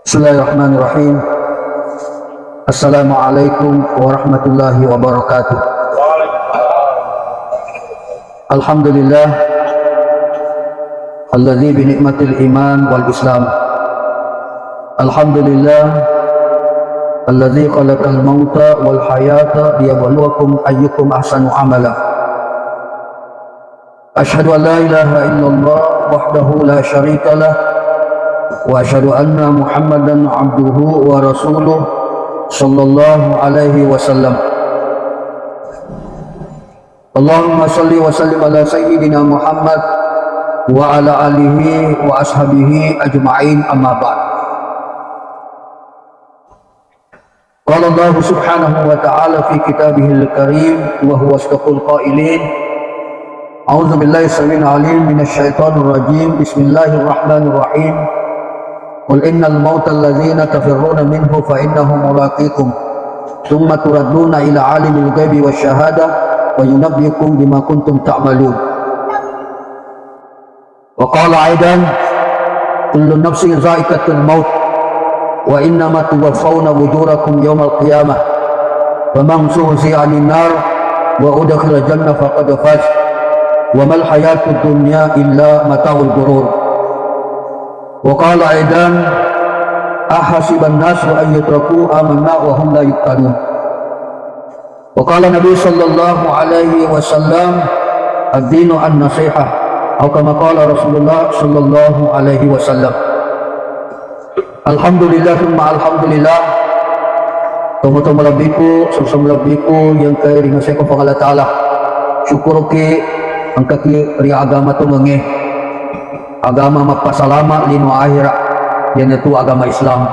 Bismillahirrahmanirrahim. Assalamualaikum warahmatullahi wabarakatuh. Alhamdulillah alladzi bi ni'matil iman wal islam. Alhamdulillah alladzi khalaqal mauta wal hayata liyabluwakum ayyukum ahsanu amala. Asyhadu an la ilaha illallah wahdahu la syarika lah wa asyhadu anna Muhammadan abduhu wa rasuluh sallallahu alaihi wasallam. Allahumma salli wa sallim ala sayyidina Muhammad wa ala alihi wa ashabihi ajma'in, amma ba'd. Qala Allah subhanahu wa ta'ala fi kitabihil karim wa huwa asdaqul qailin. A'udzu billahi samil alim minasy syaithanir rajim. Bismillahirrahmanirrahim. Qul innal mauta alladzina tafirruna minhu fa innahu mulaqikum thumma turadduna ila alimil ghaibi wasyahadah wa yunabbiukum bima kuntum ta'malun. Wa qala aidan kullu nafsin za'iqatul maut wa innama tuwaffawna ujurakum yawmal qiyamah faman zuhziha 'anil nar wa udkhila jannah faqad faz wa mal hayatud dunya illa mata'ul ghurur. Wa qala aidan ahasiban nasu an yutraku amanna wa hum la yuftanun. Wa qala Nabi sallallahu alaihi wasallam ad-dinu an-nasihah atau kama qala Rasulullah sallallahu alaihi wasallam. Alhamdulillah thumma alhamdulillah. Tunggu-tunggu labiku sama labiku yang kaya dengan saya kepada Allah Ta'ala. Syukur ke angkat ri agama tu mengeh agama mapasalama lino akhirat, yang itu agama Islam.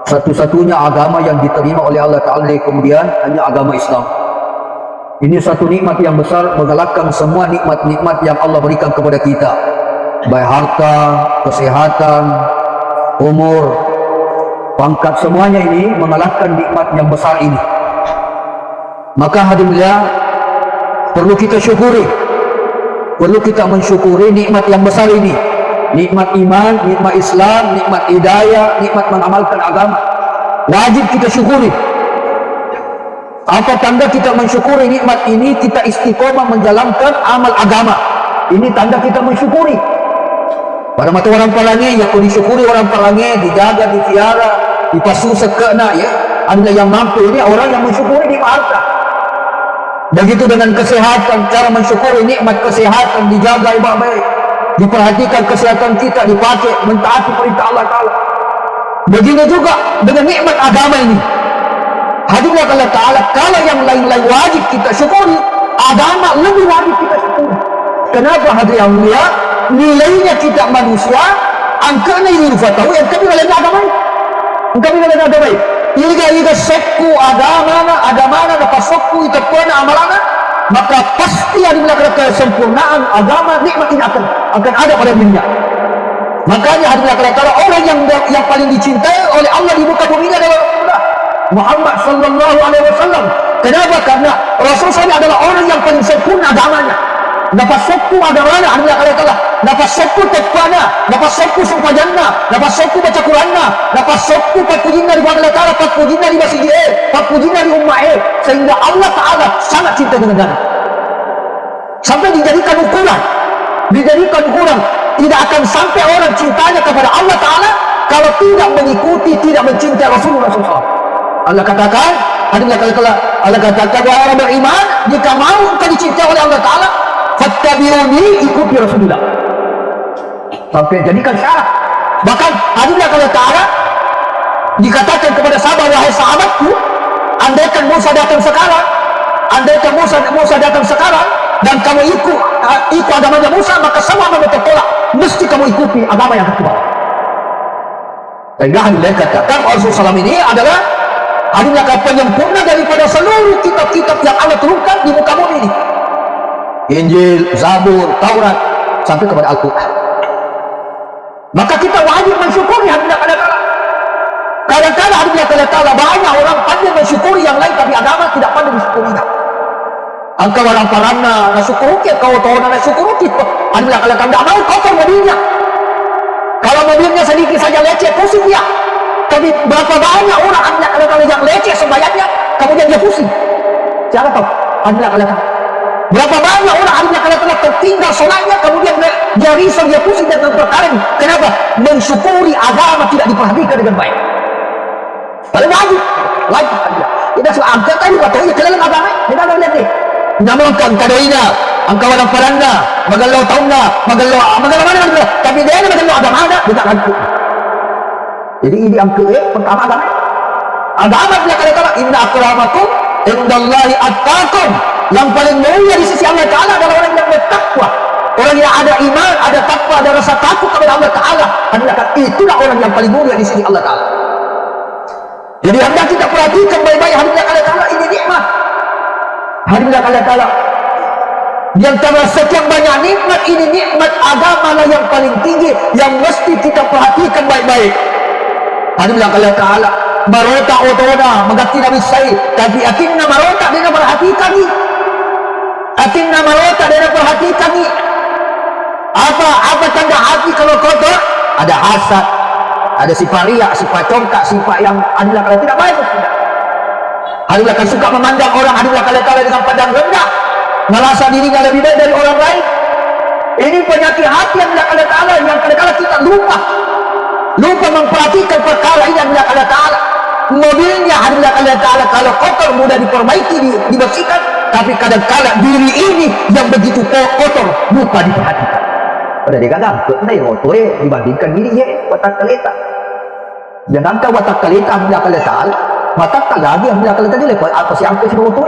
Satu-satunya agama yang diterima oleh Allah Ta'ala kemudian hanya agama Islam. Ini satu nikmat yang besar mengalahkan semua nikmat-nikmat yang Allah berikan kepada kita, baik harta, kesehatan, umur, pangkat, semuanya ini mengalahkan nikmat yang besar ini. Maka hadirinlah perlu kita syukuri, perlu kita mensyukuri nikmat yang besar ini. Nikmat iman, nikmat Islam, nikmat hidayah, nikmat mengamalkan agama. Wajib kita syukuri. Apa tanda kita mensyukuri nikmat ini? Kita istiqomah menjalankan amal agama. Ini tanda kita mensyukuri. Pada mata orang Palangi, yang disyukuri orang Palangi, dijaga, dipiara, dipasu sekena, ya. Adalah yang mampu. Ini orang yang mensyukuri nikmat harta. Begitu dengan kesehatan, cara mensyukuri nikmat kesehatan, dijaga baik-baik, diperhatikan kesehatan kita, dipakai mentaati perintah Allah Ta'ala. Begitu juga dengan nikmat agama ini. Hadirlah Allah Ta'ala, kalau yang lain-lain wajib kita syukuri, agama lebih wajib kita syukuri. Kenapa hadirin mulia? Nilainya kita manusia, angkanya ini tahu yang kami lain agama ini. Kami lain agama ini. Iga sokku agama dapat sokku itu pun amalana, maka pasti ada belakang kesempurnaan agama, nikmat ini akan ada pada dirinya. Makanya hadirin kala orang yang paling dicintai oleh Allah di muka bumi ini adalah Rasulullah Muhammad sallallahu alaihi wasallam. Kenapa? Karena Rasulullah adalah orang yang paling sempurna agamanya. Dapat sokku agamanya, hadirin kala dapat sokku tekwana, dapat sokku sumpah jannah, dapat sokku baca Qurannya, dapat sokku patpujina di Allah Ta'ala, patpujina di masjid patpujina di ummah sehingga Allah Ta'ala sangat cinta dengan dia. Sampai dijadikan ukuran, tidak akan sampai orang cintanya kepada Allah Ta'ala kalau tidak mengikuti, tidak mencintai Rasulullah SAW. Allah katakan, Allah katakan wahai orang beriman, jika mau engkau dicintai oleh Allah Ta'ala, fattabi'uni, ikuti Rasulullah. Sampai jadikan syarat. Bahkan hadirin Allah Ta'ala dikatakan kepada sahabat, wahai sahabatku, andaikan Musa datang sekarang, dan kamu ikut agamanya Musa, maka semua manusia tertolak. Mesti kamu ikuti agama yang kedua. Sehingga hadirin katakan Rasulullah SAW ini adalah hadirin penyempurna daripada seluruh kitab-kitab yang Allah turunkan di muka bumi ini. Injil, Zabur, Taurat, sampai kepada Al-Quran. Maka kita wajib mensyukuri hadirin Allah. Kadang-kadang hadirin Allah banyak orang pandai mensyukuri yang lain, tapi agama tidak pandai mensyukurinya. Angka orang parana nasyukuri, kau tahu nasyukuri, hadirin Allah tidak mau kotor mobilnya. Kalau mobilnya sedikit saja lecet, pusing dia. Tapi berapa banyak orang anda kalau yang leceh sembahyangnya, kemudian dia pusing. Siapa tahu? Anda kalau berapa banyak orang anda kalau tertinggal sholatnya, kemudian dia risau, dia pusing dengan perkara ini. Kenapa? Mensyukuri agama tidak diperhatikan dengan baik. Paling wajib. Kita sudah angkat tadi kata ya kelalang agama. Kita dah lihat ni. Namun kadaina, angka orang paranda, magalau tauna, magalau mana. Tapi dia ni magalau agama ada, dia tak laku. Jadi ini angka pertama agama. Agama dia kata inna akramakum indallahi attaqakum. Yang paling mulia di sisi Allah Taala adalah orang yang bertakwa. Orang yang ada iman, ada takwa, ada rasa takut kepada Allah Taala. Itulah orang yang paling mulia di sisi Allah Taala. Jadi anda kita perhatikan baik-baik hadirat Allah Ta'ala, ini nikmat. Hadirat Allah Ta'ala. Di antara sekian banyak nikmat, ini nikmat agama lah yang paling tinggi, yang mesti kita perhatikan baik-baik. Hadirat Allah Ta'ala. Marota otona, magati Nabi Sayyid. Tapi atinna marota, dia nak perhatikan ni. Atinna marota, dia nak perhatikan ni. Apa tanda hati kalau kotor? Ada hasad. Ada sifat riak, sifat congkak, sifat yang adalah kalau tidak baik. Adalah kan suka memandang orang, adalah kalau dengan pandang rendah, merasa dirinya lebih baik dari orang lain. Ini penyakit hati yang adalah Allah Ta'ala, yang kadang-kadang kita lupa memperhatikan perkara ini adalah Allah Ta'ala. Mobilnya adalah Allah Ta'ala, kalau kotor mudah diperbaiki, dibersihkan, tapi kadang-kadang diri ini yang begitu kotor lupa diperhatikan. Pada dia kata, kenai roto dibandingkan diri watak keleta. Jangan kau watak keleta bila kala taal, watak tak lagi bila kala tadi lepas apa si angka si roto.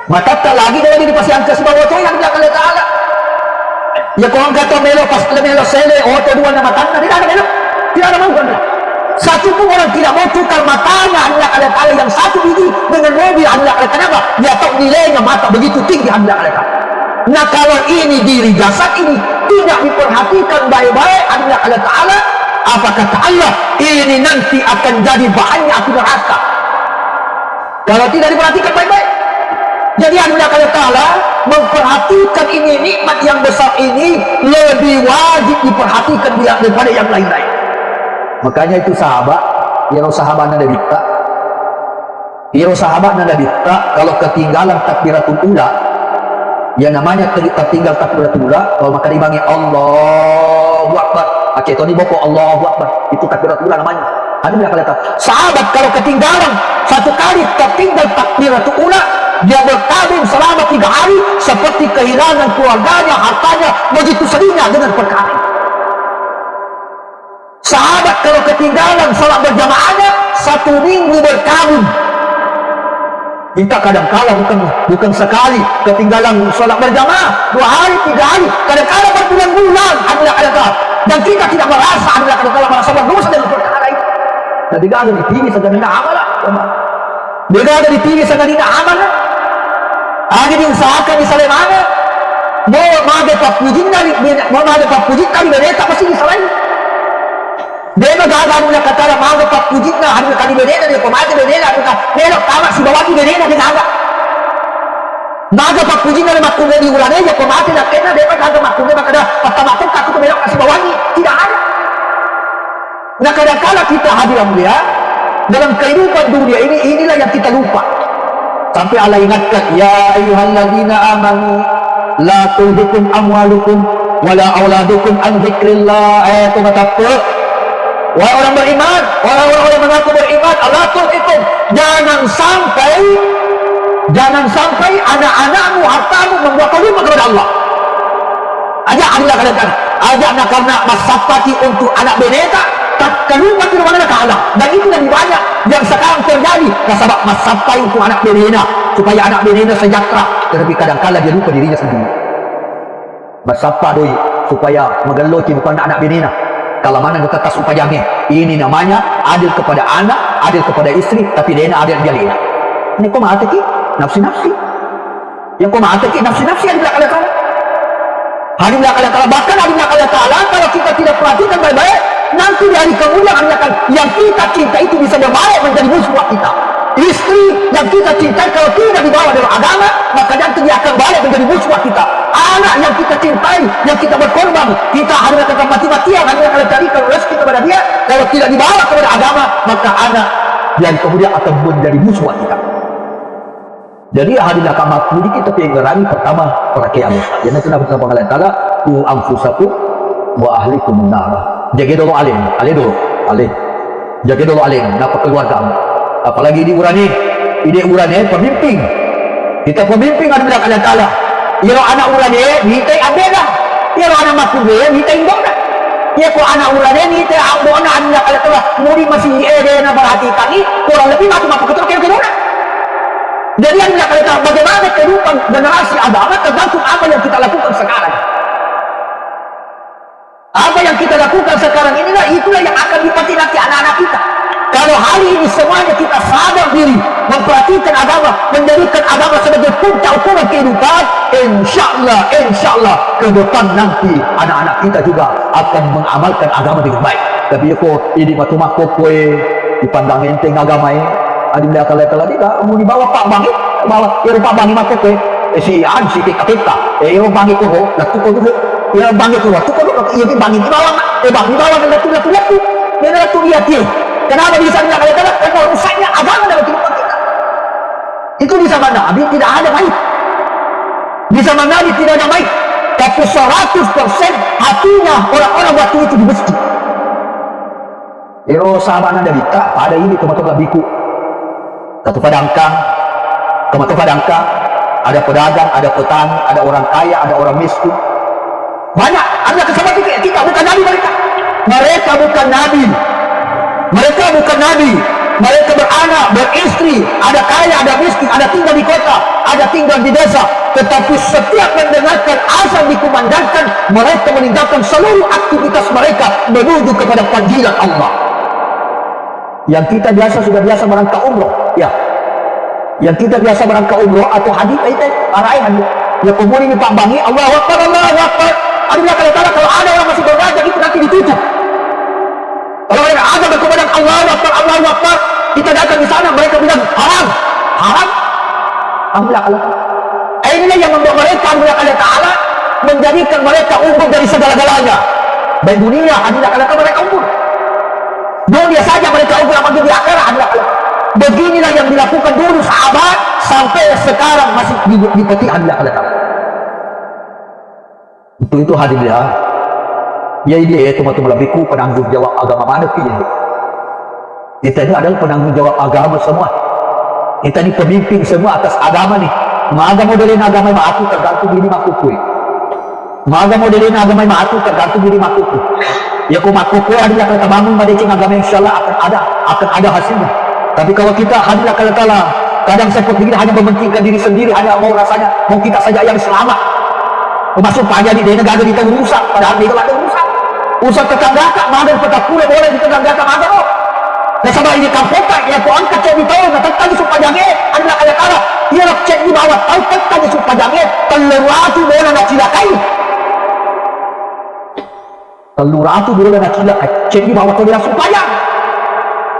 Watak tak lagi dari di pasi angka si roto yang bila kala taal. Ya kau angkat melo pas melo sele roto dua nama tanda tidak ada melo, tidak ada mau kan. Satu pun orang tidak mau tukar matanya adalah kala taal yang satu biji dengan mobil adalah kala kenapa? Dia tahu nilainya mata begitu tinggi adalah kala taal. Nah kalau ini diri jasad ini tidak diperhatikan baik-baik adalah Allah Ta'ala, apa kata Allah? Ini nanti akan jadi bahannya api neraka. Kalau tidak diperhatikan baik-baik. Jadi adalah Allah Ta'ala memperhatikan ini nikmat yang besar ini lebih wajib diperhatikan daripada yang lain-lain. Makanya itu sahabat, yang sahabat Nabi kita, kalau ketinggalan takbiratul ula, yang namanya tertinggal takbiratul ula, kalau maka dibangi Allahu Akbar. Aceh Tony Boko Allahu Akbar. Itu takbiratul ula namanya. Ada bila kata sahabat kalau ketinggalan satu kali tertinggal takbiratul ula, dia berkabung selama 3 hari seperti kehilangan keluarganya, hartanya, begitu sedihnya dengan perkara. Sahabat kalau ketinggalan salat berjamaahnya 1 minggu berkabung. Kita kadang-kala bukan sekali ketinggalan sholat berjamaah 2 hari, 3 hari, kadang-kala berbulan-bulan adalah kadang-kala, dan kita tidak merasa adalah kadang-kala merasa berdosa dengan perkara itu. Dan tidak ada dipilih saja tidak amal lah. Tidak ada dipilih saja tidak amal lah. Ada diusahakan misalnya mana mau ada papujin dari berita pasti disalahin. Dia gagal mula kata mau papujin na hari kali berita dia pemati berita kita melok tamak si bawah berita dia gagal. Naga papujin na makung di ulan aja pemati nak kena dia gagal makung dia kada patamatung takut melok si bawah ni tidak ada. Nah kadang-kala kita hadirin mulia dalam kehidupan dunia ini, inilah yang kita lupa. Sampai Allah ingatkan, ya ayyuhalladzina amanu la tulhikum amwalukum wala auladukum an dzikrillah. Ayat itu kata apa? Wahai orang beriman, orang-orang yang mengaku beriman, Allah tulhikum, jangan sampai anak-anakmu, hartamu membuat kau lupa kepada Allah. Ajak Allah kadang-kadang, ajak nak karena masapati untuk anak beneta, tak keluar ke mana ke Allah. Dan itu lebih banyak yang sekarang terjadi. Sebab masapai untuk anak beneta, supaya anak beneta sejahtera. Tetapi kadang-kala dia lupa dirinya sendiri. Masapa doi supaya mengeloki bukan anak beneta. Kalau mana kita tak supayanya, ini namanya adil kepada anak, adil kepada istri, tapi dia adil dia lina. Ini kau mati ki nafsi-nafsi. Yang kau mati ki nafsi-nafsi yang belakang kala. Hari belakang kala, bahkan hari belakang kala kalau kita tidak perhatikan baik-baik, nanti dari kemudian akan yang kita cinta itu bisa berbalik menjadi musuh kita. Istri yang kita cintai kalau tidak dibawa dalam agama, maka nanti dia akan balik menjadi musuh kita. Anak yang kita cintai, yang kita berkorban, kita harus akan mati-matian, hanya akan carikan rezeki kepada dia. Kalau tidak dibawa kepada agama, maka anak yang kemudian akan menjadi musuh kita. Jadi hadilah kamat ini kita pengerangi pertama pada kiamat. Jadi kenapa kita pengalat taala ku anfusakum wa ahlikum nar. Jaga dulu alim dulu, alim. Jaga dulu alim, dapat keluarga. Apalagi di urani pemimpin. Kita pemimpin adalah Allah Taala. Iro anak urani minta abeda. Iro anak makube minta indona. Ya ko anak urani minta abona Allah Taala. Muri masih na perhatikan ni kurang lebih macam betul kira-kira. Jadi Allah Taala bagaimana kehidupan generasi agama tergantung apa yang kita lakukan sekarang. Apa yang kita lakukan sekarang inilah itulah yang akan dipakai nanti anak-anak kita. Kalau hari ini semuanya kita sadar diri, memperhatikan agama, menjadikan agama sebagai puncak ukuran kehidupan, insya Allah ke depan nanti anak-anak kita juga akan mengamalkan agama dengan baik. Tapi kok ini matu-matu kue dipandang enteng agama ini, adillah kalau tidak mau dibawa Pak Bangi, bawa Pak Bangi matu kue, si Ansi kita, Bangi kok, laku kok dulu, Bangi kok, laku kok dulu, Bangi dibawa, Bangi dibawa dengan laku, dengan laku lihat dia. Kenapa bisa bilang karena rusaknya agama dalam kehidupan kita. Itu di zaman Nabi tidak ada baik. Di zaman Nabi tidak ada baik. Tapi 100% hatinya orang-orang waktu itu di masjid. Ero sahabat Nabi tak pada ini tomato biku. Satu padangkang, tomato padangkang, ada pedagang, ada petani, ada orang kaya, ada orang miskin. Banyak, ada kesamaan kita bukan Nabi mereka. Mereka bukan Nabi. Mereka bukan Nabi. Mereka beranak, beristri, ada kaya, ada miskin, ada tinggal di kota, ada tinggal di desa. Tetapi setiap mendengarkan azan dikumandangkan, mereka meninggalkan seluruh aktivitas mereka menuju kepada panggilan Allah. Yang kita sudah biasa berangkat umroh, ya. Yang kita biasa berangkat umroh atau haji, itu arahan. Ya kubur ini Pak Bangi, Allahu Akbar, Allahu Akbar. Kalau ada orang masih berada itu nanti ditutup. Kalau mereka ada berkumandang Allahu Akbar, Allahu Akbar, kita datang di sana mereka bilang haram. Allah. Inilah yang membuat mereka Allah Taala menjadikan mereka unggul dari segala-galanya. Baik dunia adalah Allah mereka unggul. Dunia saja mereka unggul, apalagi di akhirat adalah. Beginilah yang dilakukan dulu sahabat sampai sekarang masih dipetik Allah Taala. Itu hadirin. Ya ini itu lebihku penanggung jawab agama mana pilih. Kita ini adalah penanggung jawab agama semua. Kita ini pemimpin semua atas agama nih. Maga modelin agama yang aku tergantung diri makukui. Maga modelin agama yang aku tergantung diri makukui. Ya ku makukui adalah kita bangun madecing agama insya Allah akan ada hasilnya. Tapi kalau kita hadilah kalau kadang seperti ini hanya mementingkan diri sendiri, hanya mau rasanya mau kita saja yang selamat. Masuk pajak di negara kita rusak, padahal itu ada rusak. Usah tetangga kak, makan petak pula boleh di tetangga kak makan oh. Nah sama ini kampota, ya tuan kacau di tahun, nah tetang di supajangnya, adalah kaya kala, dia nak cek di bawah, tahu tetang di supajangnya, teluratu boleh nak cilakai. Teluratu boleh nak cilakai, cek di bawah kalau dia supajang.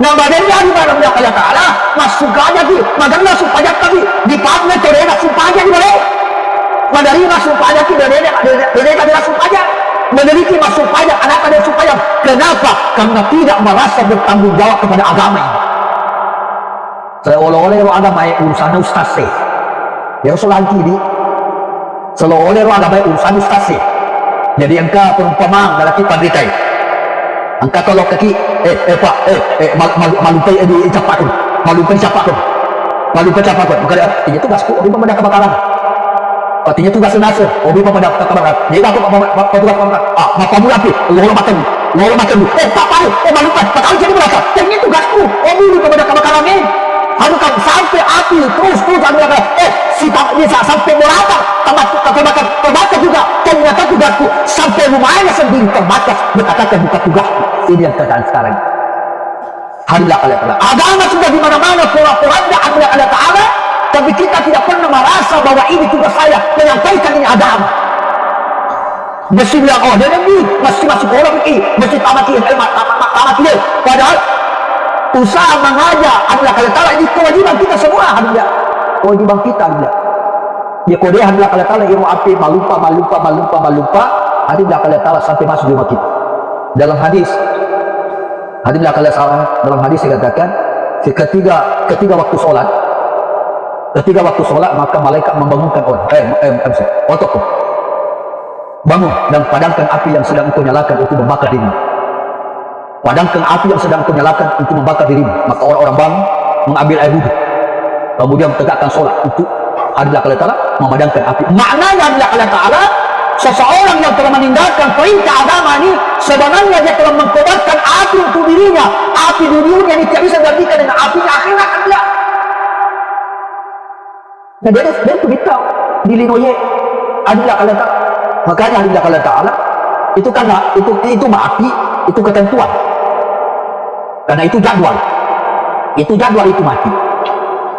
Nah badannya di mana dia kaya kala, masuk aja di, makanlah supajang tadi, di pabnya kalau dia nak supajang di mana? Madari masuk pajak di dia adalah supajang. Meneliti masuk pajak, anak ada supaya. Kenapa? Karena tidak merasa bertanggung jawab kepada agama ini. Seolah-olah agama ini urusan ustaz sih. Ya solanti di. Seolah-olah agama ini urusan ustaz sih. Jadi engkau perumpamaan dalam kita pandai. Engkau kalau kaki, pak, malupai di capak tu, malupai capak tu. Maka itu tugasku, orang pemadam kebakaran. Artinya tugas senasa, obi pemadam kebakaran. Jadi aku petugas kebakaran. Maka mula api, Allah makan, tak tahu, malupai, tak tahu jadi berapa. Ini tugasku, obi pemadam kebakaran ni. Harukan sampai api terus anu si dia sampai berapa terbakar juga. Ternyata tugasku sampai rumahnya sendiri terbakar. Berkatakan bukan tugasku. Ini yang keadaan sekarang. Hadilah Allah Ta'ala. Agama sudah di mana-mana, pura-puranda Allah Ta'ala. Tapi kita tidak pernah merasa bahwa ini tugas saya menyampaikan ini agama. Mesti bilang, oh dia ini mesti masuk orang ini, mesti tamat dia. Padahal usaha mengajak adalah kalau taala ini kewajiban kita semua adalah kewajiban kita adalah ya kode adalah kalau taala iru api malupa adalah kalau taala sampai masuk di rumah kita. Dalam hadis adalah kalau salah dalam hadis dikatakan ketika waktu sholat maka malaikat membangunkan orang otakku bangun dan padamkan api yang sedang engkau nyalakan untuk membakar dirimu. Padamkan api yang sedang engkau nyalakan untuk membakar dirimu. Maka orang-orang bangun mengambil air wudhu, kemudian tegakkan sholat untuk adalah Allah Ta'ala memadamkan api. Maknanya adalah Allah Ta'ala seseorang yang telah meninggalkan perintah agama ini sebenarnya dia telah mengkobarkan api untuk dirinya. Api dunia ini tidak bisa digantikan dengan apinya akhirat adalah. Nah dia itu kita dilindungi adalah Allah Ta'ala. Makanya adalah Allah Ta'ala itu karena itu mati itu ketentuan, karena itu jadwal itu mati.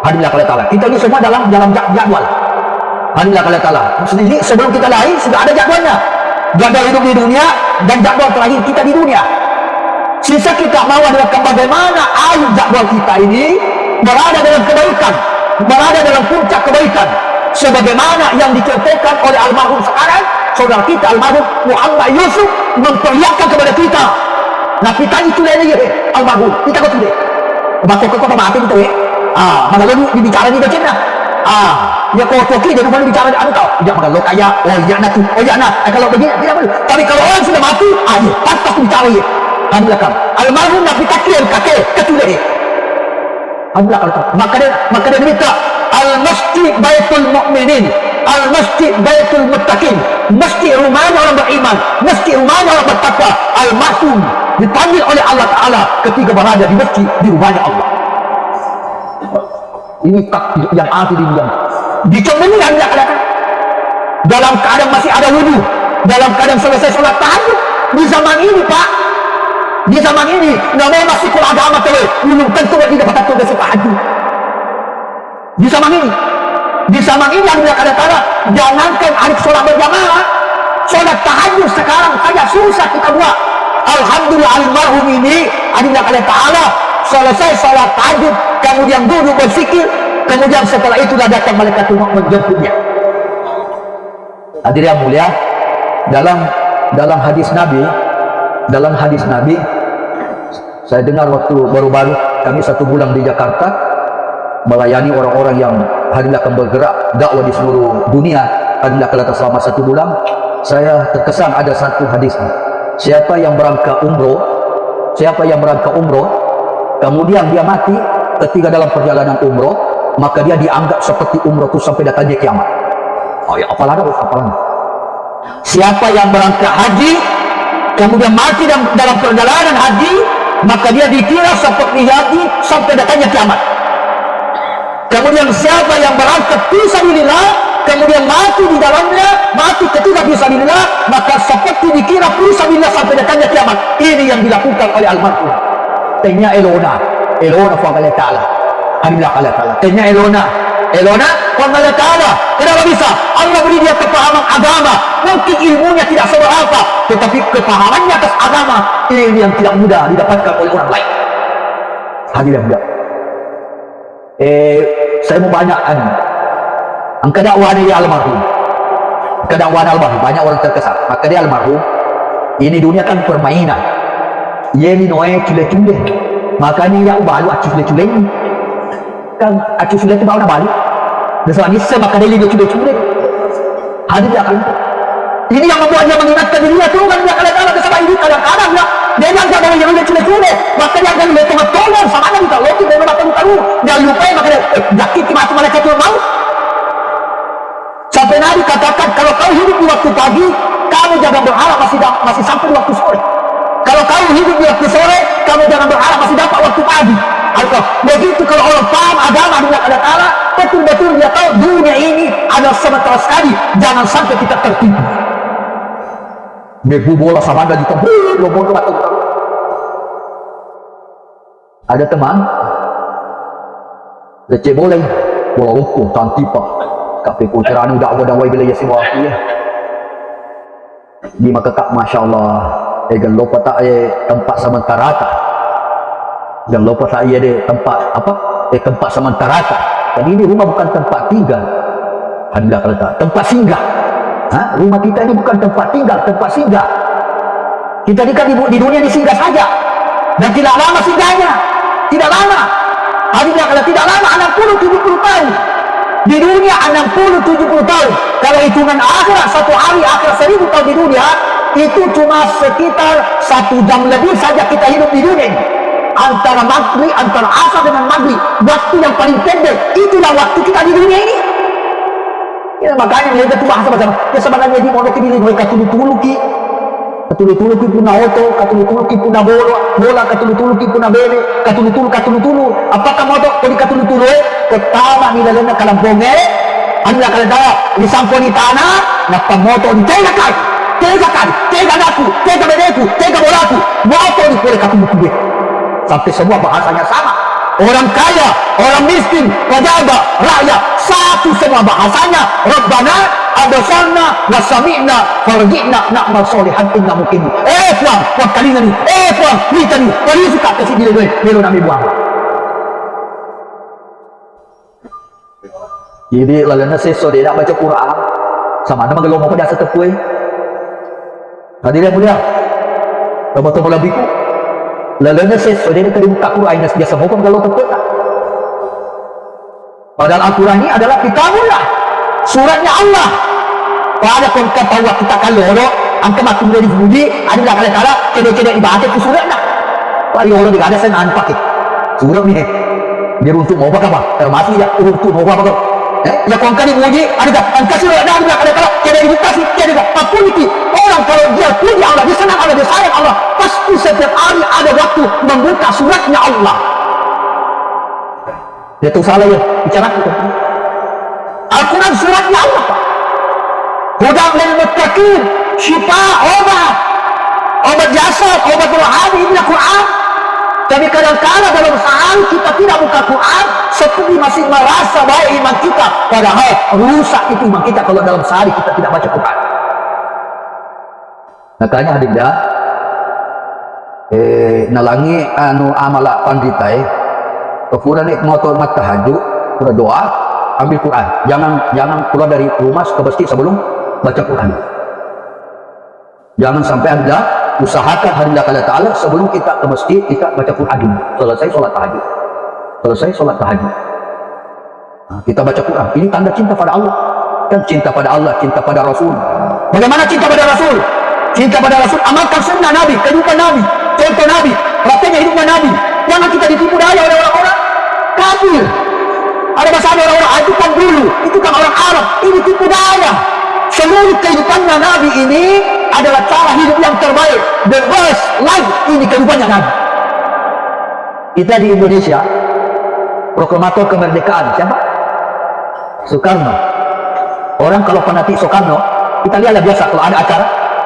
Adalah Allah Ta'ala kita ini semua dalam jadwal. Adalah Allah Ta'ala sendiri sebelum kita lahir sudah ada jadwalnya, jadwal hidup di dunia dan jadwal terakhir kita di dunia. Sisa kita mau adalah bagaimana ayu jadwal kita ini berada dalam kebaikan, berada dalam puncak kebaikan sebagaimana yang dicontohkan oleh almarhum sekarang saudara kita almarhum Muhammad Yusuf memperlihatkan kepada kita. Nah kita itu lagi almarhum kita kau tidak baca kau mati itu mana lalu dibicara di baca ya kau toki dia bukan bicara anu kau tidak makan lo kaya kalau begini tidak boleh, tapi kalau orang sudah mati ya pantas bicara ya alhamdulillah almarhum Nabi takir kakek ketulah alhamdulillah maka dia minta al-masjid baitul mu'minin, al-masjid baitul muttaqin, masjid rumahnya orang beriman, masjid rumahnya orang bertakwa. Al-masjid dipanggil oleh Allah Ta'ala ketika berada di masjid di rumahnya Allah. Ini takdir yang ada di dunia. Dicontohkan anda katakan dalam keadaan masih ada wudhu, dalam keadaan selesai sholat tahajud di zaman ini Pak, di zaman ini namanya masih kuliah agama belum tentu tidak dapat tugas tahajud. Di zaman ini adalah Allah Ta'ala jangankan hari sholat berjamaah, sholat tahajud sekarang saja susah kita buat. Alhamdulillah almarhum ini adalah Allah Ta'ala selesai sholat tahajud kemudian duduk berfikir, kemudian setelah itu datang malaikat menjemputnya. Hadirin yang mulia, dalam hadis Nabi saya dengar waktu baru-baru kami 1 bulan di Jakarta melayani orang-orang yang hadilah akan bergerak dakwah di seluruh dunia hadilah kelihatan selama 1 bulan. Saya terkesan ada satu hadis, siapa yang berangkat umroh kemudian dia mati ketika dalam perjalanan umroh maka dia dianggap seperti umroh itu sampai datangnya kiamat. Apalah. Siapa yang berangkat haji kemudian mati dalam perjalanan haji maka dia dikira seperti haji sampai datangnya kiamat. Kemudian siapa yang berangkat fisabilillah kemudian mati di dalamnya, mati ketika fisabilillah maka seperti dikira fisabilillah sampai datangnya kiamat. Ini yang dilakukan oleh almarhum. Tanya Elona fa Allah Ta'ala. Alhamdulillah Allah Ta'ala. Tanya Elona fa Allah Ta'ala. Kenapa bisa? Allah beri dia kepahaman agama. Mungkin ilmunya tidak seberapa, tetapi kepahamannya atas agama ini yang tidak mudah didapatkan oleh orang lain. Alhamdulillah. Saya mau banyak angka dakwah dia almarhum, banyak orang terkesan. Maka dia almarhum ini dunia kan permainan ye ni noe cule-cule makanya ya balu acu cule-cule kan acu cule itu baru balu dan maka dia lihat cule-cule hadir akan ini yang membuatnya mengingatkan dirinya tuh kan dia kadang-kadang kesalahan ini kadang-kadang dia yang gak mau yang cule-cule maka dia akan lihat tolong sama ada kita loki dan makan taruh dia lupa maka dia sakit mati malaikat yang mau sampai Nabi katakan kalau kau hidup di waktu pagi kamu jangan berharap masih sampai di waktu sore. Kalau kamu hidup di waktu sore kamu jangan berharap masih dapat waktu pagi. Begitu kalau orang paham agama dengan Allah Ta'ala betul-betul dia tahu dunia ini adalah sementara sekali, jangan sampai kita tertipu. Bebu bola sama ada kita ada teman leceh boleh bola hukum tantipa kape kuceranu dakwah dan bila ya sebuah di maka kak Masya Allah egal lupa tak tempat sementara Jangan lupa saya di tempat apa? Tempat sementara. Dan ini rumah bukan tempat tinggal. Anda kata tempat singgah. Rumah kita ini bukan tempat tinggal, tempat singgah. Kita di dunia ini singgah saja. Dan tidak lama singgahnya. Tidak lama. Artinya kalau tidak lama 60-70 tahun. Di dunia 60-70 tahun. Kalau hitungan akhirat, satu hari akhirat 1000 tahun di dunia, itu cuma sekitar 1 jam lebih saja kita hidup di dunia ini. Antara maghrib, antara asar dengan maghrib, waktu yang paling pendek, itulah waktu kita di dunia ini. Ya, makanya mereka tuh bahasa sama. Ya sebenarnya di pondok ini mereka katulutuluki puna oto, katulutuluki puna bola, katulutuluki puna bebe, katulutulu. Apakah modok kodi katulutulu? Pertama nilalena kalampongnya, anda kalada di samponi tanah, napa moto di tega daku, tega bedeku, tega bolaku, moto di kore katulutulu. Sampai semua bahasanya sama. Orang kaya, orang miskin, pejabat, rakyat, satu semua bahasanya. Rabbana abasarna wa sami'na farji'na na'mal solihan inna mungkin. Tuan, kali ini. Tuan, kita ni. Kali suka kasih diri gue, melo nami buang. Jadi lalana seso dia nak baca Quran. Sama ada magelong apa dia setepui. Hadirin mulia. Teman-teman labiku. Lalana seso dia nak buka Quran dan biasa mau kalau tepuk. Padahal Al-Quran ini adalah kitabullah. Suratnya Allah. Pada konten bahwa kita kalau angka makin dari budi adalah kala-kala cedek-cedek ibadah itu suratnya. Pada orang tidak ada saya pakai surat ni. Dia untuk mau apa? Termasuk ya untuk mau apa? Ya konten di budi ada angka suratnya adalah kala-kala cedek edukasi cedek apa itu. Orang kalau dia puji Allah, dia senang Allah, dia sayang Allah, pasti setiap hari ada waktu membuka suratnya Allah. Dia tu salah ya bicara itu. Al-Quran suratnya Allah. Hudan lil muttaqin, syifa, obat jasad, obat rohani, ini Al-Quran. Tapi kadang-kadang dalam sehari kita tidak buka Quran, seperti masih merasa baik iman kita, padahal rusak itu iman kita kalau dalam sehari kita tidak baca Quran. Makanya adinda nalangi amala panditai kemudian motor mat tahajud berdoa ambil Quran, jangan keluar dari rumah ke masjid sebelum baca Quran. Jangan sampai anda usahakan hari Ta'ala sebelum kita ke masjid kita baca Quran dulu. Selesai sholat tahajud kita baca Quran. Ini tanda cinta pada Allah. Kan cinta pada Allah, cinta pada Rasul. Bagaimana cinta pada Rasul? Cinta pada Rasul, amalkan sunnah Nabi, kehidupan Nabi, contoh Nabi, prakteknya hidupnya Nabi. Jangan kita ditipu daya oleh orang-orang kafir. Ada bahasa orang-orang ajukan dulu, itu kan orang Arab, ini tipu daya. Seluruh kehidupannya Nabi ini adalah cara hidup yang terbaik, the best life, ini kehidupannya Nabi. Kita di Indonesia, proklamator kemerdekaan siapa? Soekarno. Orang kalau fanatik Soekarno, kita lihatlah biasa kalau ada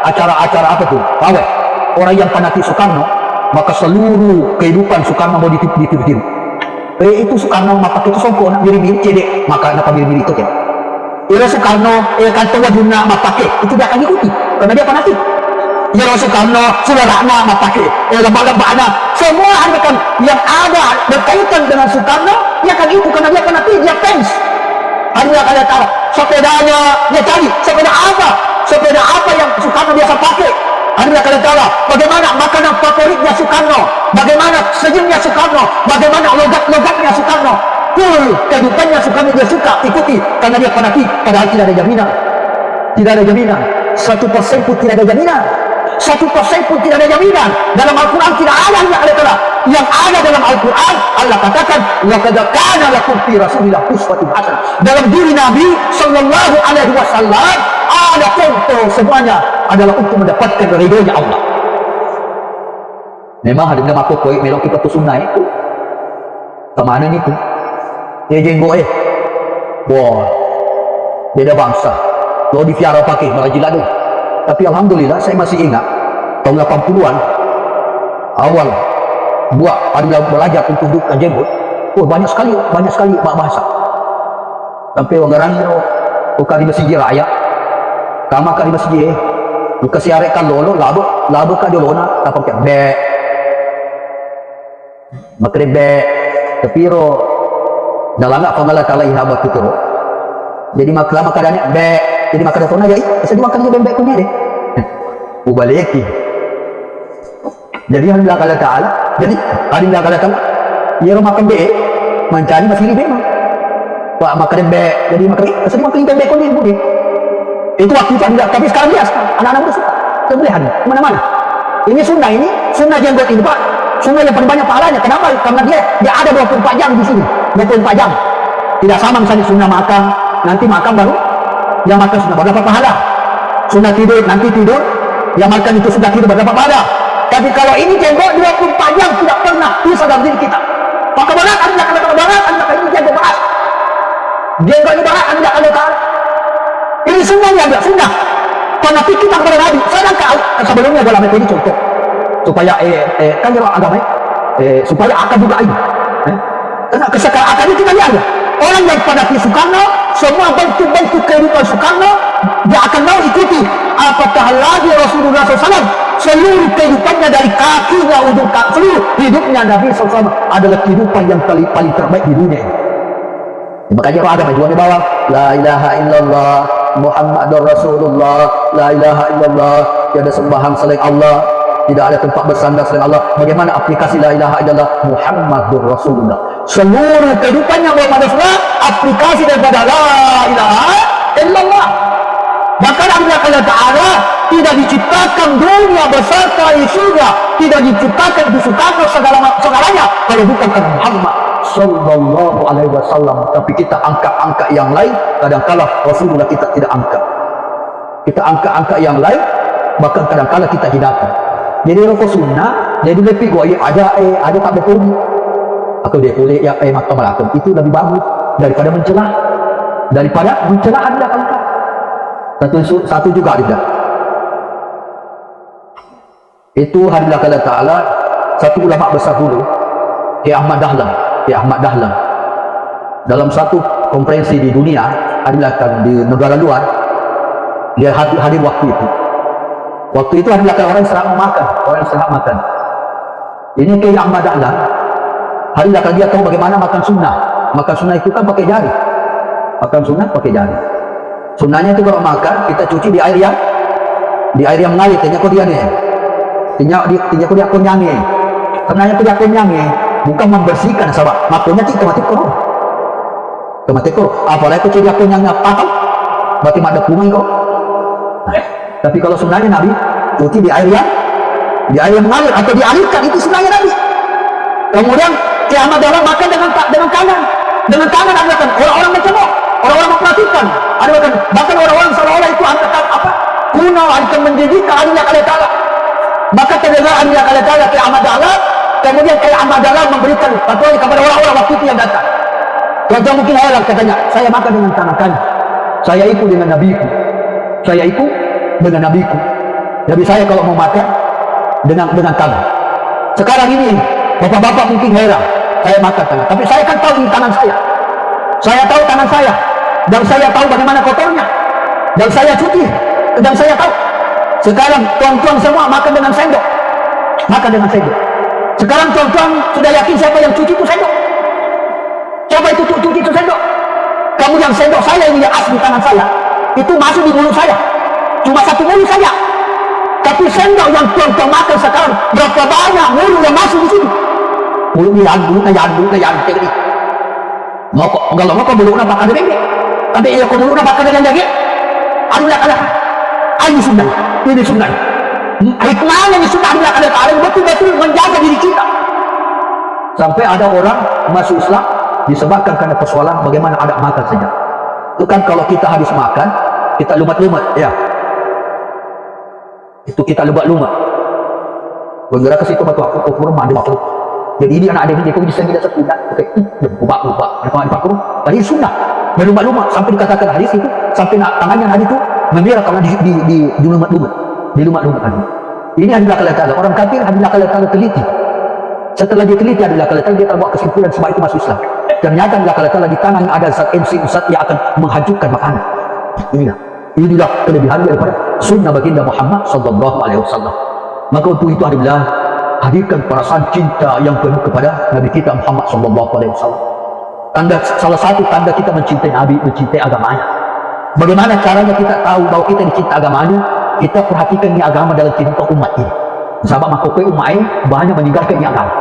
acara apa tuh, pawai. Orang yang fanatik Soekarno, maka seluruh kehidupan Soekarno mau ditiru-tiru. Itu Soekarno maka itu songko nak mirip-mirip cedek, maka nak mirip-mirip itu ya. Soekarno kantor wajuna mapake, itu dia akan ikuti karena dia fanatik. Soekarno saudarana mapake, lembaga-lembaga semua akan yang ada berkaitan dengan Soekarno dia akan ikut karena dia fanatik, dia fans. Hanya kalau tahu sepedanya dia cari sepeda apa yang Soekarno biasa pakai. Anda akan tahu bagaimana makanan favoritnya Soekarno, bagaimana senyumnya Soekarno, bagaimana logat-logatnya Soekarno. Kehidupannya Soekarno dia suka ikuti karena dia fanatik, padahal tidak ada jaminan. Tidak ada jaminan. 1% pun tidak ada jaminan. 1% pun tidak ada jaminan. Dalam Al-Quran tidak ada yang ada dalam Al-Quran. Allah katakan, laqad kana lakum fi Rasulillah uswatun hasanah. Dalam diri Nabi sallallahu alaihi wasallam ada contoh, semuanya adalah untuk mendapatkan ridhonya Allah. Memang ada nama pokok melok kita tu sunnah itu. Kemana ni tu? Dia jenggo wah, beda bangsa. Kalau di Fiara pakai marajila tu. Tapi alhamdulillah saya masih ingat tahun 80-an awal buat ada belajar untuk dudukkan jenggot. Banyak sekali bahasa. Sampai orang bukan di masjid raya. Kama ka di masjid. Buka siarek kan lolo labo ka di lona tapos be. makrebe tepiro dalam nggak pangala kalai habat itu. Jadi maklama kadanya be, jadi makada tona ya, bisa dimakan juga bembek punya deh. Ubaleki. Jadi Allah Taala, jadi Allah Taala, ya makan be, mencari masih be mah. Wah makan be, jadi makan, bisa dimakan bembek punya bu deh. Itu waktu itu tidak, tapi sekarang dia anak-anak muda suka, kebolehan mana-mana. Ini sunnah jenggot ini pak, sunnah yang paling banyak pahalanya. Kenapa? Karena dia ada 24 jam di sini, 24 jam. Tidak sama misalnya sunnah makan, nanti makan baru yang makan sudah berdapat pahala. Sunnah tidur, nanti tidur, yang makan itu sudah tidur berdapat pahala. Tapi kalau ini jenggot 24 jam tidak pernah bisa dalam diri kita. Maka berat anda kalau berat anda ini jenggot berat. Jenggot ini berat anda kalau taala. Ini sunnahnya enggak sunnah. Karena kita kepada Nabi. Sedangkan sebelumnya dalam metode ini contoh supaya kan kalau agama supaya akan juga ini. Karena kesekarang akan itu kita lihat. Orang yang pada Soekarno, semua bentuk-bentuk kehidupan Soekarno, dia akan mau ikuti. Apakah lagi Rasulullah SAW seluruh kehidupannya dari kakinya ujung kaki, seluruh hidupnya Nabi SAW adalah kehidupan yang paling terbaik di dunia ini. Makanya kalau ada majuan di bawah, La ilaha illallah Muhammadur Rasulullah, La ilaha illallah, tiada sembahan selain Allah, tidak ada tempat bersandar selain Allah. Bagaimana aplikasi La ilaha illallah Muhammadur Rasulullah? Seluruh kehidupannya Muhammad Rasulullah aplikasi daripada La ilaha illallah. Bahkan Allah Ta'ala tidak diciptakan dunia beserta isinya, tidak diciptakan disukakan segalanya kalau bukan karena Muhammad Sallallahu Alaihi Wasallam. Tapi kita angkat-angkat yang lain, kadang-kala Rasulullah kita tidak angkat. Kita angkat-angkat yang lain, bahkan kadang-kala kita hidapkan. Jadi rokok sunnah, jadi lebih gua ada tak betul. Atau dia boleh ya makam melakukan itu lebih bagus daripada mencela anda kalau satu juga ada. Itu hadilah Allah Ta'ala, satu ulama besar dulu, Ahmad Dahlan, dalam satu konferensi di dunia, adalah di negara luar, dia hadir waktu itu. Waktu itu adalah orang yang serang makan. Ini kayak Ahmad Dahlan, hadilah dia tahu bagaimana makan sunnah. Makan sunnah itu kan pakai jari. Sunnahnya itu kalau makan, kita cuci di air yang mengalir, tanya kau dia nih. Tanya kau dia konyangi. Sebenarnya dia konyangi, bukan membersihkan sahabat. Makannya itu mati korong. Apalagi kau cuci konyangi apa tau? Berarti ada kumai kau. Nah, tapi kalau sunnahnya Nabi, cuci di air yang mengalir atau dialirkan, itu sunnahnya Nabi. Kemudian Ahmad Dahlan makan dengan kanan. Dengan kanan adakan orang-orang mencemooh, orang-orang memperhatikan. Bahkan orang-orang seolah-olah itu adakan apa? Kuno akan mendidikan Allah Ta'ala. Maka terdengar Allah Ta'ala ke Ahmad Dahlan, kemudian Ahmad Dahlan memberikan fatwa kepada orang-orang waktu itu yang datang. Yang mungkin heran katanya, saya makan dengan tangan kanan. Saya ikut dengan nabiku. Jadi saya kalau mau makan dengan tangan. Sekarang ini bapak-bapak mungkin heran, saya makan tangan. Tapi saya kan tahu ini tangan saya. Saya tahu tangan saya. Dan saya tahu bagaimana kotornya. Dan saya cuci. Dan saya tahu. Sekarang tuan-tuan semua makan dengan sendok. Sekarang tuan-tuan sudah yakin siapa yang cuci itu sendok. Siapa itu cuci itu sendok. Kemudian sendok saya ini yang asli tangan saya, itu masuk di mulut saya. Cuma satu mulut saja. Tapi sendok yang tuan-tuan makan sekarang, berapa banyak mulut yang masuk di situ. Mulutnya yang ini. Kalau mau kau mulutnya bakal dengan dia. Tapi ia kau mulutnya bakal dengan dia. Ini sunnah. Hikmahnya ini sunnah Allah Ta'ala betul-betul menjaga diri kita. Sampai ada orang masuk Islam disebabkan karena persoalan bagaimana ada makan saja. Itu kan kalau kita habis makan, kita lumat-lumat, ya. Itu kita lumat-lumat. Bergerak ke situ batu aku kurma ada makhluk. Jadi ini anak ada dia kok bisa tidak sepindah. Oke, ubah. Ada makhluk. Tadi sunnah. Berlumat-lumat sampai dikatakan hadis itu sampai tangannya hadis itu membira kalau di lumat-lumat tadi. Ini adalah Allah Ta'ala. Orang kafir adalah Allah Ta'ala teliti. Setelah diteliti adalah Allah Ta'ala, dia terbuat kesimpulan sebab itu masuk Islam. Ternyata adalah Allah Ta'ala di tangan ada zat zat yang akan menghancurkan makanan. Inilah kelebihan daripada sunnah baginda Muhammad Sallallahu Alaihi Wasallam. Maka untuk itu adalah hadirkan perasaan cinta yang penuh kepada Nabi kita Muhammad SAW. Salah satu tanda kita mencintai Nabi, mencintai agamanya. Bagaimana caranya kita tahu bahwa kita dicinta agamanya? Kita perhatikan ini agama dalam kehidupan umat ini. Sebab makhluk umat ini banyak meninggalkan ini agama.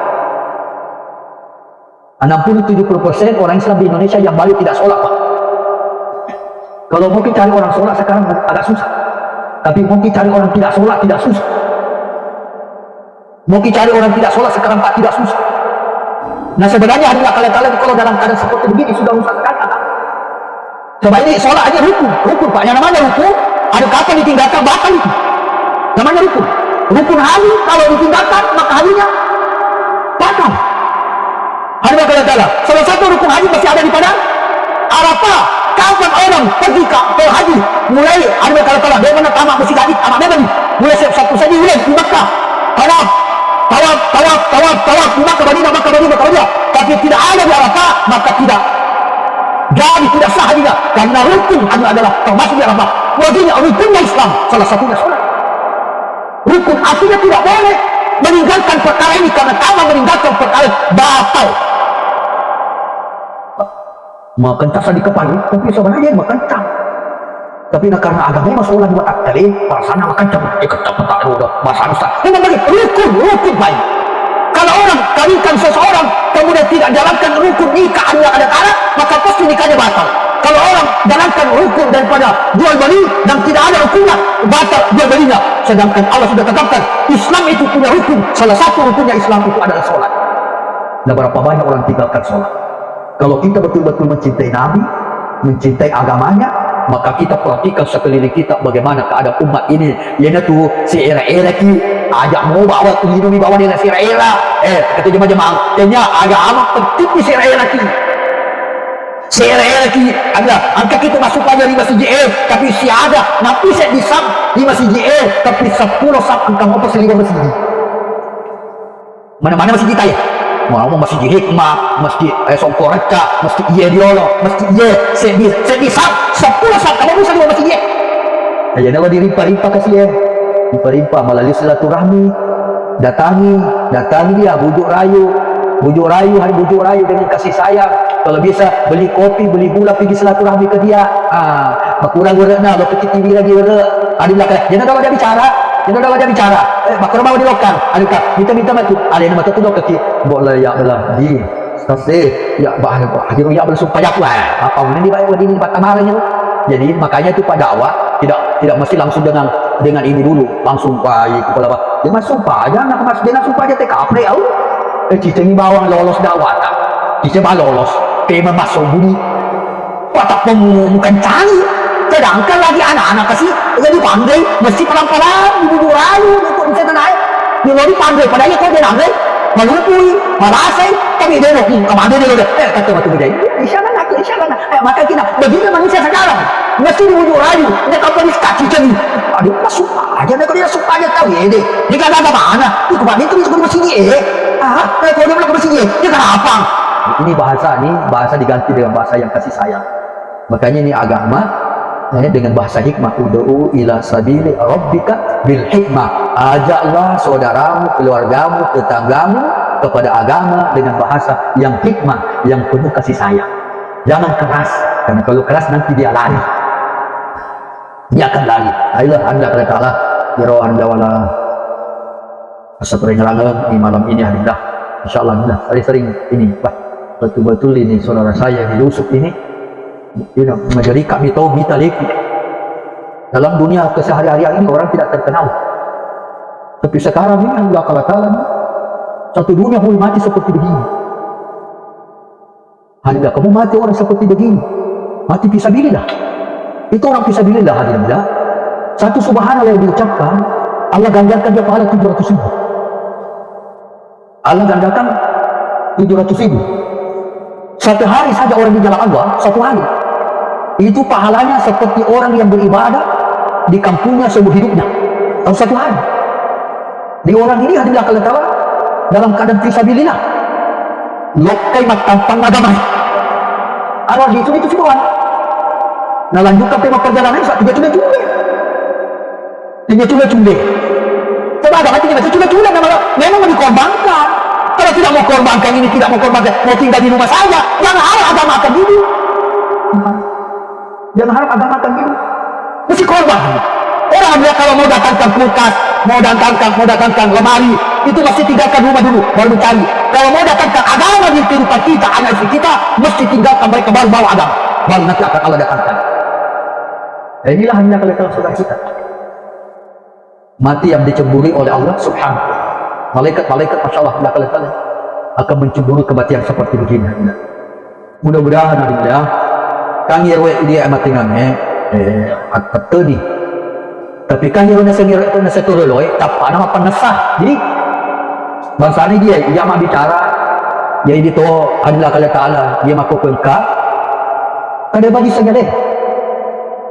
60-70% orang Islam di Indonesia yang balik tidak sholat, Pak. Kalau mungkin cari orang sholat sekarang agak susah. Tapi mungkin cari orang tidak sholat tidak susah. Mungkin cari orang tidak sholat sekarang Pak tidak susah. Nah sebenarnya adalah kalian kalau dalam keadaan seperti begini sudah susah sekali. Coba ini sholat aja rukun Pak. Yang namanya rukun, ada kapan ditinggalkan batal itu. Namanya rukun. Rukun haji kalau ditinggalkan maka hajinya batal. Ada kalian salah satu rukun haji masih ada di padang Arafah. Kapan orang pergi ke haji? Mulai ada kalian dari mana tamat masjid haji, tamat mana nih? Mulai satu saja mulai di Makkah. Tawaf di Makkah Madinah. Tapi tidak ada di Arafah, maka tidak jadi tidak sah hajinya. Karena rukun haji adalah termasuk di Arafah. Wajibnya rukunnya Islam, salah satunya sholat. Rukun artinya tidak boleh meninggalkan perkara ini, karena kalau meninggalkan perkara batal. Makan tak di kepala, tapi sebenarnya makan tak. Tapi karena agama masalah buat akali, perasaan makan tak. Ketak udah bahasa Nusa. Ini bagi rukun baik. Kalau orang kawinkan seseorang kemudian tidak jalankan rukun nikah yang ada cara, maka pasti nikahnya batal. Kalau orang jalankan rukun daripada jual beli dan tidak ada rukunnya, batal jual belinya. Sedangkan Allah sudah tetapkan Islam itu punya rukun. Salah satu rukunnya Islam itu adalah sholat. Dan berapa banyak orang tinggalkan sholat. Kalau kita betul-betul mencintai Nabi, mencintai agamanya, maka kita perhatikan sekeliling kita bagaimana keadaan umat ini. Yana tu si era-era ki ajak mau bawa tu hidup di bawah dia si era. Kata jemaah-jemaah, tanya agama penting di si era ki. Si era ki ada angka kita masuk aja di masjid tapi si ada nanti saya disam di masjid tapi 10 sab angka motor selima masjid. Mana-mana masjid kita ya? Mau masjid hikmah, masjid Songkoreca, masjid Diolo, masjid saya bisa 10 saat kamu bisa di masjid jadi kalau dirimpa-rimpa kasih rimpa-rimpa melalui silaturahmi, datangi dia, bujuk rayu dengan kasih sayang. Kalau bisa beli kopi, beli gula, pergi silaturahmi ke dia. Berkurang berena, lo kecil TV lagi berena. Adilah kan, jangan kalau dia bicara. Bakal mau dilokan. Adakah minta matu. Ada yang matu tu lo kecil. Boleh ya Allah di. Stase ya bahaya hadir ya Allah supaya aku apa ini dibayar begini batamarnya. Jadi makanya itu Pak dakwah tidak mesti langsung dengan ini dulu langsung baik kepala Pak. Dia masuk sumpah aja nak mas dia sumpah aja TKP au. Cicengi bawang lolos dakwah tak. Ciceng lolos. Tema masuk bunyi. Watak bukan cari. Sedangkan lagi anak-anak kasih jadi pandai mesti pelan-pelan duduk rayu untuk bisa naik. Dia lagi pandai padahal kau dia nangis. Malupui, malasay, kami dia kemana dia udah kata batu beda isyarat maka kita begini manusia sekarang mesti dibujuk rayu dia kapan dikaci ceng aduh suka aja dia suka aja tahu ya dia kan ada mana itu kemarin itu disebut mesin kalau dia bilang mesin dia kenapa ini bahasa diganti dengan bahasa yang kasih sayang. Makanya ini agama dengan bahasa hikmah, ud'u ila sabili rabbika bil hikmah, ajaklah saudaramu, keluargamu, tetanggamu kepada agama dengan bahasa yang hikmah, yang penuh kasih sayang. Jangan keras, karena kalau keras nanti dia lari, dia akan lari. Ayolah anda kata Allah biro anda wala asa perengalangan di malam ini alhamdulillah insyaallah sering ini betul-betul ini saudara saya di Yusuf ini menjadi kami tahu kita lagi dalam dunia keseharian ini orang tidak terkenal, tapi sekarang ini Allah kala satu dunia mulai mati seperti begini. Anda kamu mati orang seperti begini, mati fisabilillah. Itu orang fisabilillah hadirnya. Satu subhanallah yang diucapkan Allah gandakan dia pahala 700.000. Allah gandakan 700.000. Satu hari saja orang di jalan Allah, satu hari itu pahalanya seperti orang yang beribadah di kampungnya seumur hidupnya dalam satu hari. Di orang ini adalah kalau tahu dalam keadaan fisabilillah lokai tampang agama ada di itu semua. Nah lanjutkan tema perjalanan saat tiga cumbe Coba agama ini macam cula-cula memang mau dikorbankan. Kalau tidak mau korbankan ini, tidak mau korbankan, mau tinggal di rumah saja, jangan harap agama akan hidup. Jangan harap agama akan hidup. Mesti korban. Orang dia kalau mau datangkan kulkas, mau datangkan lemari, itu mesti tinggalkan rumah dulu, baru cari. Kalau mau datangkan agama di kehidupan kita, anak istri kita, mesti tinggalkan mereka baru bawa agama. Baru nanti akan Allah datangkan. Inilah hanya kalau saudara kita. Mati yang dicemburi oleh Allah Subhanahu. Malaikat-malaikat Masya Allah akan mencemburu kematian seperti begini. Mudah-mudahan ya, kang yerwe dia amat tinggalnya, tertedi. Tapi kan yerwe nasa turuloi, tapa nama penasah. Jadi bangsa ini dia mah bicara, dia itu adalah Allah Taala, dia mah kokengka. Ada bagi saja deh,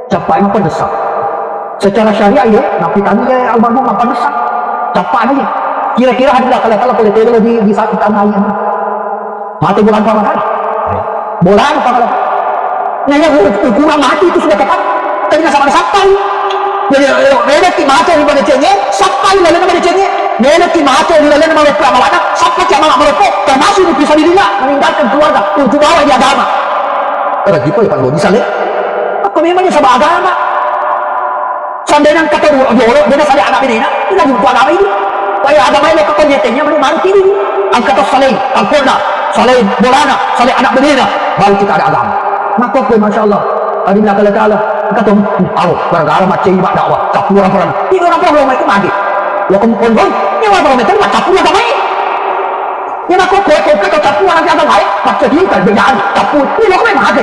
capa nama penasah. Secara syariah ya, nabi kami ya almarhum apa penasah, capa aja. Kira-kira adalah kalau boleh tahu di saat kita main mati bulan pangkalan bulan pangkalan nanya kurang mati itu sudah tepat tapi nggak sama sampai jadi relati mati di mana cengnya sampai lalu nama cengnya relati mati di lalu nama mereka malah sampai cuma mereka termasuk bisa dirinya meninggalkan keluarga untuk bawa di agama kalau gitu ya kalau bisa lihat apa memangnya sama agama sandanan kata jolo dia saja anak ini tidak untuk agama ini kaya agama ini kekonyetennya baru kini angkata saleh, al-Qurna, saleh bolana, saleh anak bendera baru kita ada agama maka pun Masya Allah adillah Allah Ta'ala kata gara-gara macam ibadah dakwah capu orang-orang ini orang-orang itu mati lo kemukondong ini orang-orang itu capu agama ini ini aku kata capu orang agama lain macam dia kan bedaan capu ini lo kemana mati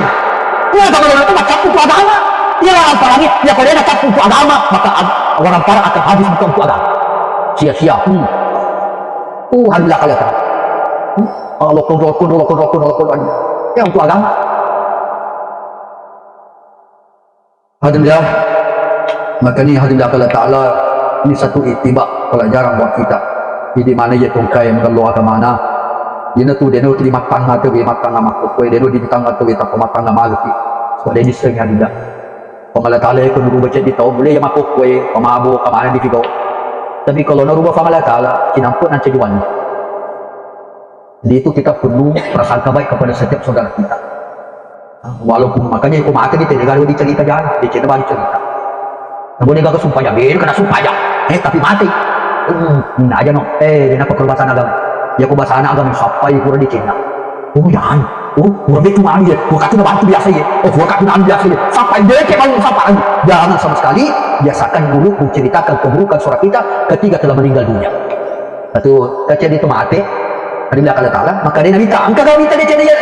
ini orang-orang itu capu agama ini orang-orang ya kalau dia capu agama maka orang-orang akan habis bukan agama sia-sia. Alhamdulillah kalian tahu. Allah kun. Ya untuk agama. Alhamdulillah. Makanya alhamdulillah kalian Taala ini satu itibak pelajaran buat kita. Jadi mana je tungkai mengeluh agama mana. Dia tu terima tangga tu, makhluk. Dia tu di tangga tu kita pematang makhluk. So dia di setengah tidak. Pengalat Taala itu dulu baca di tahu boleh yang makhluk pemabu kemana di video. Tapi kalau narubah Allah Ta'ala, kinampun nanti jualnya. Jadi itu kita perlu prasangka baik kepada setiap saudara kita. Walaupun makanya aku makan di negara di cerita jalan, di cerita balik cerita. Namun negara sumpah ya, kena sumpah ya. Tapi mati. Nah aja no. Dia nak perbahasan agama. Ya aku bahasa agama sampai kurang di Cina. Oh jangan. Kurang itu mana ya? Gua kata bantu biasa ya. Gua kata biasa ya. Sampai dia kayak sampai lagi. Jangan sama sekali. Biasakan dulu menceritakan keburukan suara kita ketika telah meninggal dunia. Satu kecil itu mati, adillah Allah Ta'ala, maka dia minta, engkau kau minta dia cerita ya,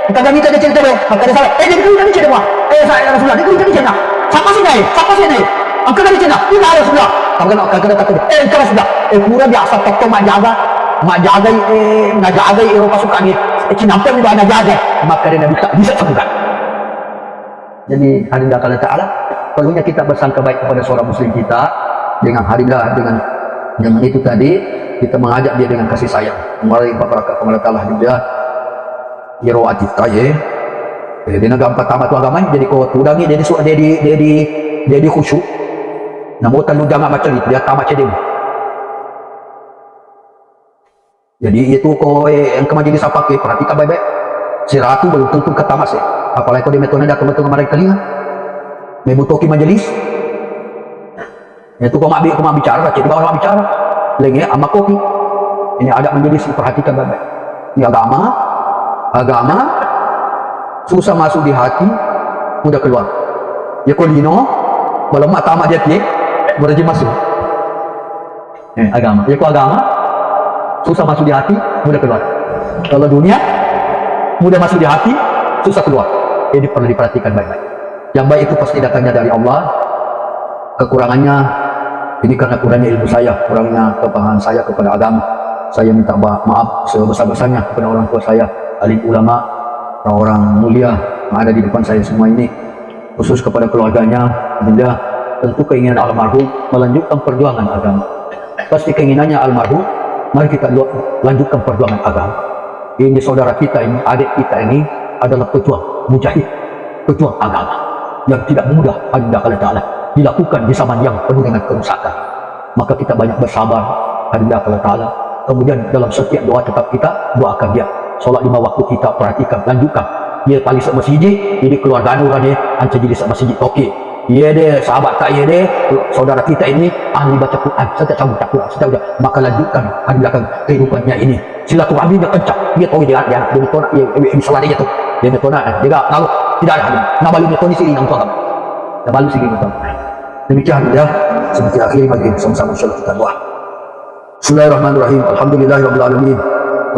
engkau kau minta dia cerita ya, maka dia salah, dia minta dia cerita, saya Rasulullah, dia minta dia cerita, siapa sih naik, engkau kau cerita, ini ada Rasulullah, kamu kan kata dia, engkau Rasulullah, kurang biasa, toko menjaga Eropa suka ni, kenapa ni banyak jaga, maka dia bisa sembuhkan. Jadi adillah Allah Ta'ala. Perlunya kita bersangka baik kepada seorang muslim kita dengan harilah dengan itu tadi kita mengajak dia dengan kasih sayang melalui bapak kepada Allah juga iroatif taye dia nak gampat tamat agama jadi kau tudangi jadi khusyuk namun lu jangan macam itu dia tamat cedeng jadi itu kau yang kemajelis apa ke perhatikan baik-baik si ratu belum tentu ketamas ya apalagi kau di metode datang betul kemarin telinga memutoki majelis itu kau mak bicara cik bawa mak bicara lagi ama kopi ini ada majelis perhatikan baik-baik ini agama susah masuk di hati mudah keluar ya kau lino belum mak tamat dia tiap berarti masuk agama ya kau agama susah masuk di hati mudah keluar kalau dunia mudah masuk di hati susah keluar ini perlu diperhatikan baik-baik. Yang baik itu pasti datangnya dari Allah. Kekurangannya ini karena kurangnya ilmu saya, kurangnya kepahaman saya kepada agama. Saya minta maaf sebesar-besarnya kepada orang tua saya, alim ulama, orang mulia yang ada di depan saya semua ini. Khusus kepada keluarganya, benda tentu keinginan almarhum melanjutkan perjuangan agama. Pasti keinginannya almarhum, mari kita lanjutkan perjuangan agama. Ini saudara kita ini, adik kita ini adalah pejuang mujahid, pejuang agama. Yang tidak mudah Allah Ta'ala dilakukan di zaman yang penuh dengan kerusakan. maka kita banyak bersabar kepada Allah Ta'ala. Kemudian dalam setiap doa tetap kita doakan dia. Solat 5 waktu kita perhatikan, lanjutkan. Dia paling sak masjid, jadi keluarga orang dia anca jadi sak masjid. Okey. Dia deh sahabat tak dia deh saudara kita ini ahli baca Quran, saya tak tahu baca Quran, saya tahu maka lanjutkan di belakang kehidupannya ini. Silaturahmi dia kencang. Dia tahu dia tolak dia salat dia tu. Dia tolak dia kalau tidak ada nak balik dia kondisi nang tuan. Nak balik sini tuan. Demikian ya. Seperti akhir majlis sama-sama insyaallah kita doa. Bismillahirrahmanirrahim. Alhamdulillahirabbil alamin.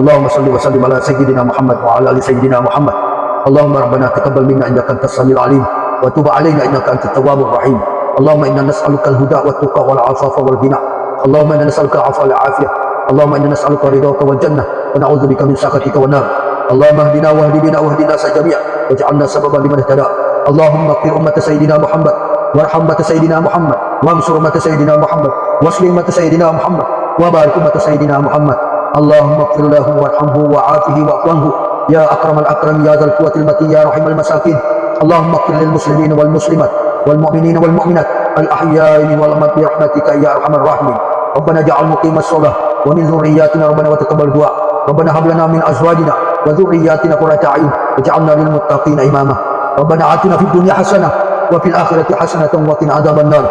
Allahumma shalli wa sallim ala sayyidina Muhammad wa ala ali sayyidina Muhammad. Allahumma rabbana taqabbal minna innaka antas samiul alim wa tub alaina innaka antat tawwabur rahim. Allahumma inna nas'aluka al-huda wat tuqa wal 'afafa wal ghina. Allahumma inna nas'aluka al-'afwa wal 'afiyah. Allahumma inna nas'aluka ridhaka wal jannah wa na'udzubika min sakhatika wan nar. Allahumma ihdina wahdina jami'an waj'alna sababan liman ihtada. Allahumma qir ummat sayyidina Muhammad warham ummat sayyidina Muhammad wansur ummat sayyidina Muhammad waslim ummat sayyidina Muhammad wa barik ummat sayyidina Muhammad. Allahumma qir lahu warhamhu wa'afihi wa'fu ya akramal akramin ya dzal quwwatil matin ya rahimal masakin. Allahumma qir lil muslimin wal muslimat wal mu'minin wal mu'minat al ahya'i wal amwat bi rahmatika ya arhamar rahimin. Rabbana ja'al muqimas shalah wa min dhurriyyatina rabbana wa taqabbal du'a. Rabbana hab lana min azwajina wa dhurriyyatina qurrata a'yun waj'alna lil muttaqina imama. Rabbana atina fid dunya hasanah wa fil akhirati hasanatan wa qina adzaban nar.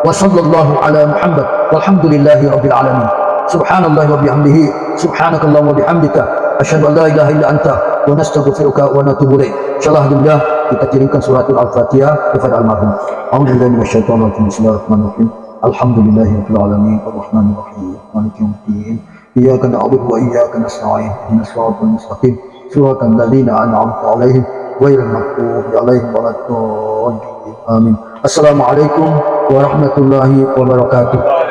Wa sallallahu ala Muhammad walhamdulillahi rabbil alamin. Subhanallahi wa bihamdihi subhanakallahumma wa bihamdika asyhadu an la ilaha illa anta wa nastaghfiruka wa natubu ilaik. Insyaallah alhamdulillah kita kirimkan suratul al-Fatihah kepada almarhum. A'udzubillahi minasyaitonir rajim. Bismillahirrahmanirrahim. Alhamdulillahirabbil alamin arrahmanir rahim maliki yaumiddin. Iyyaka na'budu wa iyyaka nasta'in. Ihdinas siratal mustaqim. Siratal ladzina an'amta 'alaihim ghairil maghdubi 'alaihim waladdallin. Amin. Assalamualaikum warahmatullahi wabarakatuh.